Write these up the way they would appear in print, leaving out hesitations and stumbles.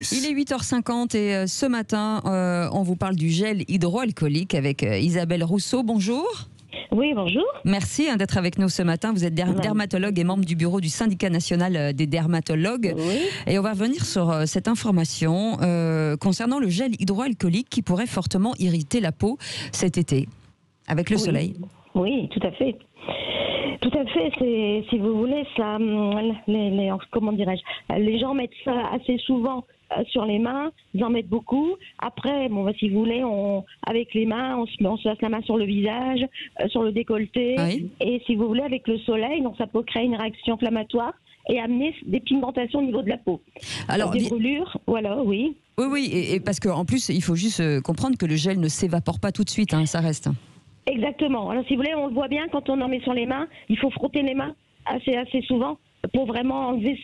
Il est 8h50 et ce matin, on vous parle du gel hydroalcoolique avec Isabelle Rousseau. Bonjour. Oui, bonjour. Merci d'être avec nous ce matin. Vous êtes dermatologue et membre du bureau du syndicat national des dermatologues. Oui. Et on va revenir sur cette information concernant le gel hydroalcoolique qui pourrait fortement irriter la peau cet été avec le soleil. Oui, tout à fait. Tout à fait. C'est, si vous voulez, ça, comment dirais-je, les gens mettent ça assez souvent sur les mains. Ils en mettent beaucoup. Après, bon, si vous voulez, avec les mains, on se passe la main sur le visage, sur le décolleté. Oui. Et si vous voulez, avec le soleil, donc ça peut créer une réaction inflammatoire et amener des pigmentations au niveau de la peau. Alors, des brûlures, voilà, oui. Oui, et parce qu'en plus, il faut juste comprendre que le gel ne s'évapore pas tout de suite, hein, ça reste. Exactement. Alors, si vous voulez, on le voit bien quand on en met sur les mains. Il faut frotter les mains assez souvent pour vraiment enlever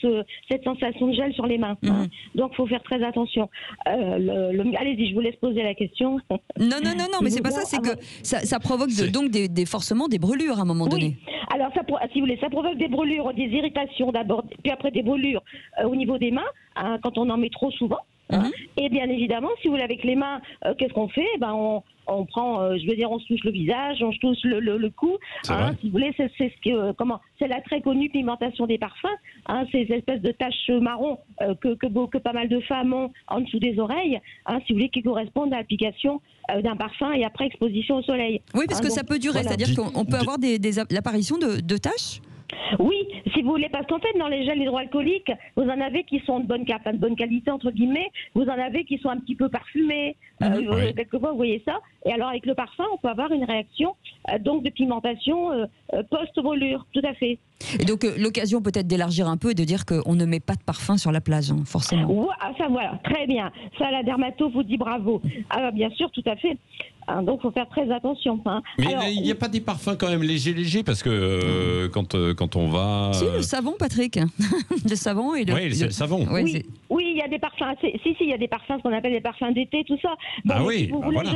cette sensation de gel sur les mains. Hein. Donc, il faut faire très attention. Allez-y, je vous laisse poser la question. Non, mais c'est pas ça. C'est que ça provoque donc forcément des brûlures à un moment donné. Alors, si vous voulez, ça provoque des brûlures, des irritations d'abord, puis après des brûlures au niveau des mains, hein, quand on en met trop souvent. Hein. Et bien évidemment, si vous voulez, avec les mains, qu'est-ce qu'on fait? On prend, on se touche le visage, on se touche le cou. Hein, si vous voulez, c'est la très connue pigmentation des parfums. Hein, ces espèces de taches marron que pas mal de femmes ont en dessous des oreilles. Hein, si vous voulez, qui correspondent à l'application d'un parfum et après exposition au soleil. Oui, parce que ça peut durer, c'est-à-dire qu'on peut avoir l'apparition de taches. Oui, si vous voulez, parce qu'en fait, dans les gels hydroalcooliques, vous en avez qui sont de bonne qualité, entre guillemets, vous en avez qui sont un petit peu parfumés, quelquefois, vous voyez ça. Et alors, avec le parfum, on peut avoir une réaction donc de pigmentation post-brûlure, tout à fait. Et donc, l'occasion peut-être d'élargir un peu et de dire qu'on ne met pas de parfum sur la plage, hein, forcément. Ça, voilà, très bien. Ça, la dermato vous dit bravo. Ah, bien sûr, tout à fait. Donc, il faut faire très attention. Hein. Mais il n'y a pas des parfums quand même légers, parce que quand on va... Si, le savon, Patrick. Le savon et Oui, c'est le savon. Oui, il y a des parfums. Si, il y a des parfums, ce qu'on appelle des parfums d'été, tout ça. Bon, si vous voulez, voilà.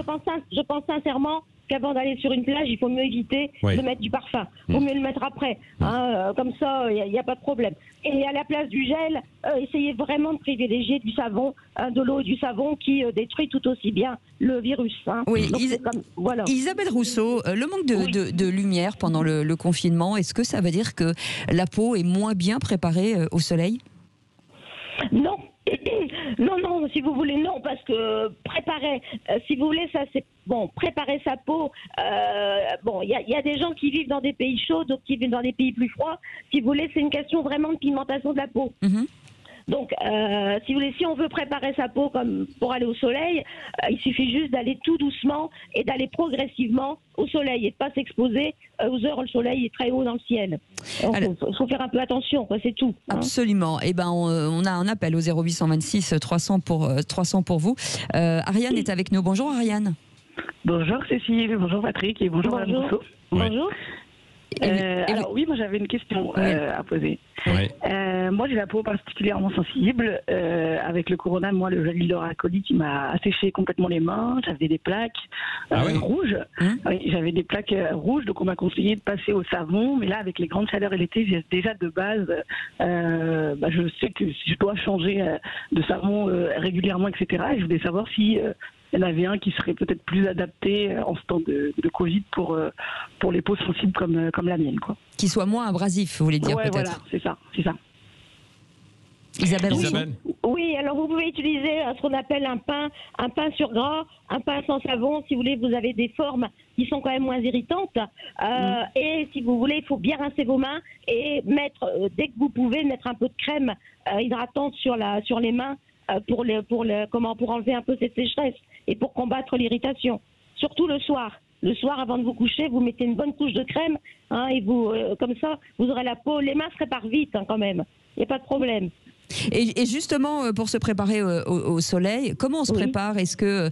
Je pense sincèrement qu'avant d'aller sur une plage, il faut mieux éviter de mettre du parfum. Il faut mieux le mettre après. Hein, comme ça, il n'y a pas de problème. Et à la place du gel, essayez vraiment de privilégier du savon, de l'eau et du savon qui détruit tout aussi bien le virus. Hein. Oui, donc, voilà. Isabelle Rousseau, le manque de lumière pendant le confinement, est-ce que ça veut dire que la peau est moins bien préparée au soleil ? Non. Non, si vous voulez, non, parce que préparer, si vous voulez, ça c'est bon, préparer sa peau, il y a des gens qui vivent dans des pays chauds, d'autres qui vivent dans des pays plus froids. Si vous voulez, c'est une question vraiment de pigmentation de la peau. Donc, si vous voulez, si on veut préparer sa peau comme pour aller au soleil, il suffit juste d'aller tout doucement et d'aller progressivement au soleil et de pas s'exposer aux heures où le soleil est très haut dans le ciel. Il faut faire un peu attention, quoi, c'est tout. Hein. Absolument. Eh ben, on a un appel au 0826 300 pour vous. Ariane est avec nous. Bonjour Ariane. Bonjour Cécile, bonjour Patrick et bonjour Madame Rousseau. Bonjour. Alors oui, moi j'avais une question à poser. Moi j'ai la peau particulièrement sensible. Avec le corona, moi le gel hydroalcoolique il m'a asséché complètement les mains. J'avais des plaques rouges. J'avais des plaques rouges, donc on m'a conseillé de passer au savon. Mais là avec les grandes chaleurs et l'été, j'ai déjà de base, je sais que si je dois changer de savon régulièrement, etc. Et je voulais savoir si il y en avait un qui serait peut-être plus adapté en ce temps de Covid pour les peaux sensibles comme la mienne, quoi. Qui soit moins abrasif, vous voulez dire peut-être. Voilà, c'est ça. Isabelle. Oui, alors vous pouvez utiliser ce qu'on appelle un pain sur gras, un pain sans savon. Si vous voulez, vous avez des formes qui sont quand même moins irritantes. Et si vous voulez, il faut bien rincer vos mains et mettre, dès que vous pouvez, mettre un peu de crème hydratante sur les mains pour enlever un peu cette sécheresse et pour combattre l'irritation. Surtout le soir. Le soir, avant de vous coucher, vous mettez une bonne couche de crème, hein, et vous, comme ça, vous aurez la peau. Les mains se réparent vite, hein, quand même. Il n'y a pas de problème. Et justement, pour se préparer au soleil, comment on se prépare ? Est-ce que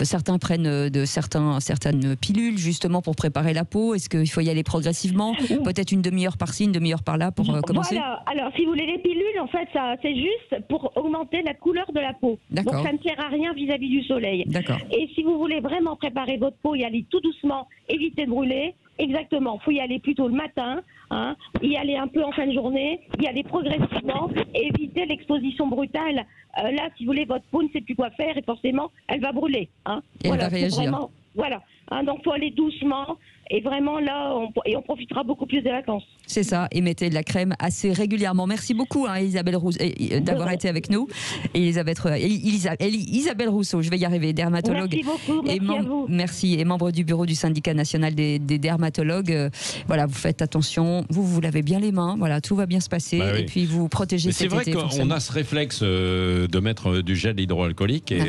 certains prennent certaines pilules justement pour préparer la peau ? Est-ce qu'il faut y aller progressivement ? Peut-être une demi-heure par-ci, une demi-heure par-là pour commencer ? Voilà. Alors, si vous voulez les pilules, en fait, ça, c'est juste pour augmenter la couleur de la peau. Donc, ça ne sert à rien vis-à-vis du soleil. D'accord. Et si vous voulez vraiment préparer votre peau et aller tout doucement, éviter de brûler, Exactement, il faut y aller plutôt le matin, hein, y aller un peu en fin de journée, y aller progressivement, et éviter l'exposition brutale. Là, si vous voulez, votre peau ne sait plus quoi faire et forcément, elle va brûler. Hein. Et elle va réagir. Vraiment, voilà. Hein, donc, il faut aller doucement et vraiment là, on profitera beaucoup plus des vacances. C'est ça, et mettez de la crème assez régulièrement. Merci beaucoup, hein, Isabelle Rousseau, d'avoir été avec nous. Et Isabelle Rousseau, je vais y arriver, dermatologue. Merci beaucoup, merci à vous. Merci, et membre du bureau du syndicat national des dermatologues. Voilà, vous faites attention, vous lavez bien les mains, voilà, tout va bien se passer, et puis vous vous protégez cet été. C'est vrai qu'on a ce réflexe de mettre du gel hydroalcoolique. Et,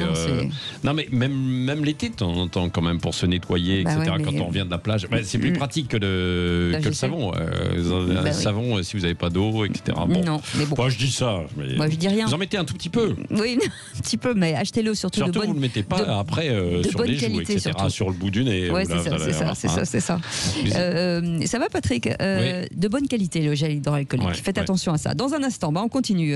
non, mais même l'été, de temps en temps, quand même, pour se nettoyer, etc., quand on revient de la plage. C'est plus pratique que le savon. Un savon, si vous n'avez pas d'eau, etc. Bon. Non, mais bon. Moi, je dis ça. Mais moi, je dis rien. Vous en mettez un tout petit peu. Oui, un petit peu, mais achetez-le surtout de bonne qualité. Vous ne le mettez pas après sur les joues, etc. Surtout. Sur le bout du nez. Oui, c'est ça. Ça va, Patrick? De bonne qualité, le gel hydroalcoolique. Faites attention à ça. Dans un instant, on continue.